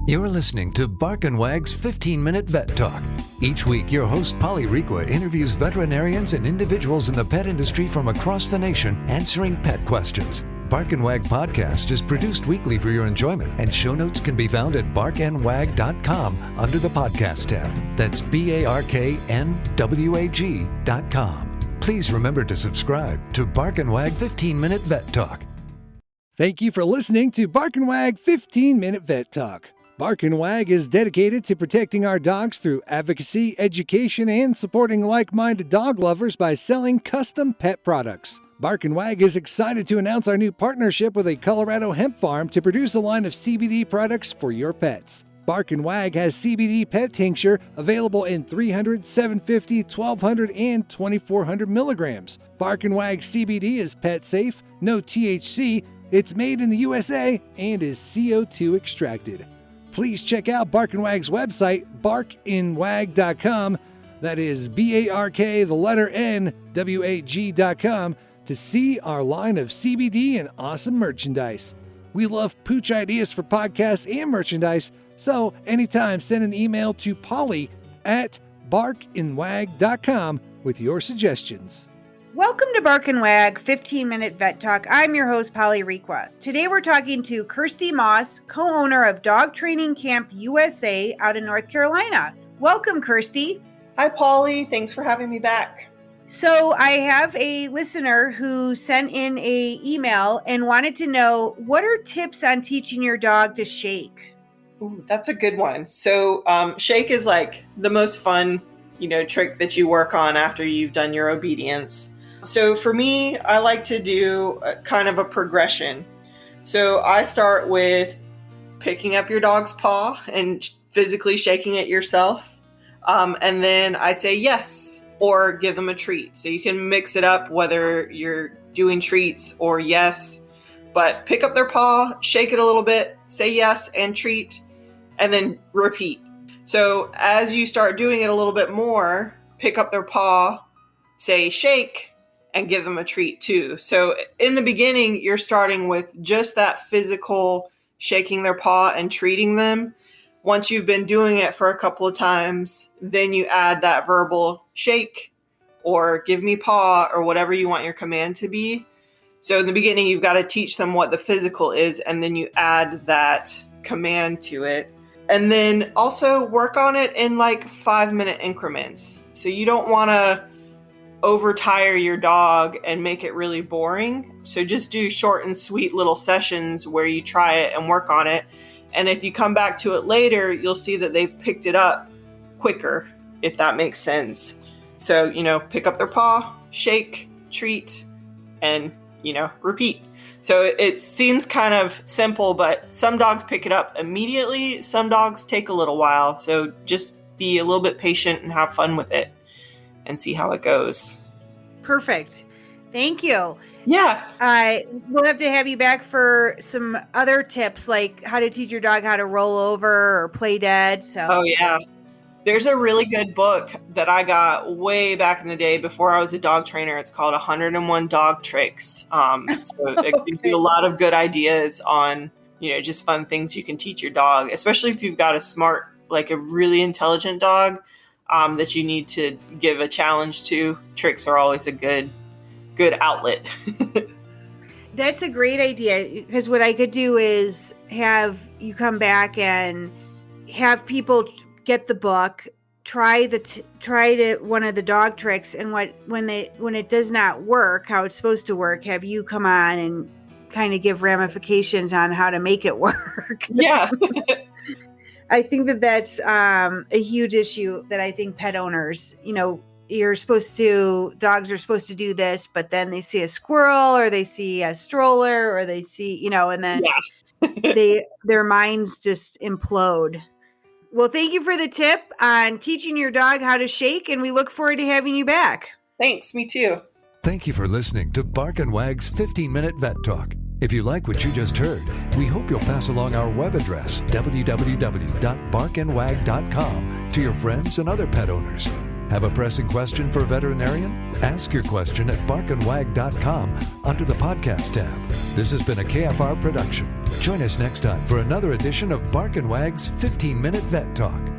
You're listening to Bark and Wag's 15-Minute Vet Talk. Each week, your host, Polly Requa, interviews veterinarians and individuals in the pet industry from across the nation answering pet questions. Bark and Wag podcast is produced weekly for your enjoyment, and show notes can be found at barkandwag.com under the podcast tab. That's barknwag.com. Please remember to subscribe to Bark and Wag 15-Minute Vet Talk. Thank you for listening to Bark and Wag 15-Minute Vet Talk. Bark and Wag is dedicated to protecting our dogs through advocacy, education, and supporting like-minded dog lovers by selling custom pet products. Bark and Wag is excited to announce our new partnership with a Colorado hemp farm to produce a line of CBD products for your pets. Bark and Wag has CBD pet tincture available in 300, 750, 1200, and 2400 milligrams. Bark and Wag CBD is pet safe, no THC, it's made in the USA, and is CO2 extracted. Please check out Bark and Wag's website, barkandwag.com. That is BARK, to see our line of CBD and awesome merchandise. We love pooch ideas for podcasts and merchandise, so anytime send an email to Polly at barkandwag.com with your suggestions. Welcome to Bark and Wag 15-Minute Vet Talk. I'm your host, Polly Requa. Today we're talking to Kirsty Moss, co-owner of Dog Training Camp USA out in North Carolina. Welcome, Kirsty. Hi, Polly. Thanks for having me back. So I have a listener who sent in an email and wanted to know, what are tips on teaching your dog to shake? Ooh, that's a good one. So shake is like the most fun, trick that you work on after you've done your obedience. So for me, I like to do kind of a progression. So I start with picking up your dog's paw and physically shaking it yourself. And then I say yes, or give them a treat. So you can mix it up whether you're doing treats or yes, but pick up their paw, shake it a little bit, say yes and treat, and then repeat. So as you start doing it a little bit more, pick up their paw, say shake, and give them a treat too. So in the beginning, you're starting with just that physical shaking their paw and treating them. Once you've been doing it for a couple of times, then you add that verbal shake or give me paw or whatever you want your command to be. So in the beginning, you've got to teach them what the physical is, and then you add that command to it. And then also work on it in like 5-minute increments. So you don't want to overtire your dog and make it really boring. So just do short and sweet little sessions where you try it and work on it. And if you come back to it later, you'll see that they've picked it up quicker, if that makes sense. So, pick up their paw, shake, treat, and, repeat. So it seems kind of simple, but some dogs pick it up immediately. Some dogs take a little while. So just be a little bit patient and have fun with it and see how it goes. Perfect. Thank you. Yeah. We'll have to have you back for some other tips, like how to teach your dog how to roll over or play dead. Oh, yeah. There's a really good book that I got way back in the day before I was a dog trainer. It's called 101 Dog Tricks. So it gives you a lot of good ideas on, just fun things you can teach your dog, especially if you've got a smart, like a really intelligent dog that you need to give a challenge to. Tricks are always a good outlet. That's a great idea, because what I could do is have you come back and have people get the book, try one of the dog tricks, and when it does not work how it's supposed to work, have you come on and kind of give ramifications on how to make it work. Yeah. I think that's a huge issue that I think pet owners, dogs are supposed to do this, but then they see a squirrel or they see a stroller or they see, and then their minds just implode. Well, thank you for the tip on teaching your dog how to shake, and we look forward to having you back. Thanks, me too. Thank you for listening to Bark and Wag's 15-Minute Vet Talk. If you like what you just heard, we hope you'll pass along our web address, www.barkandwag.com, to your friends and other pet owners. Have a pressing question for a veterinarian? Ask your question at barkandwag.com under the podcast tab. This has been a KFR production. Join us next time for another edition of Bark and Wag's 15-Minute Vet Talk.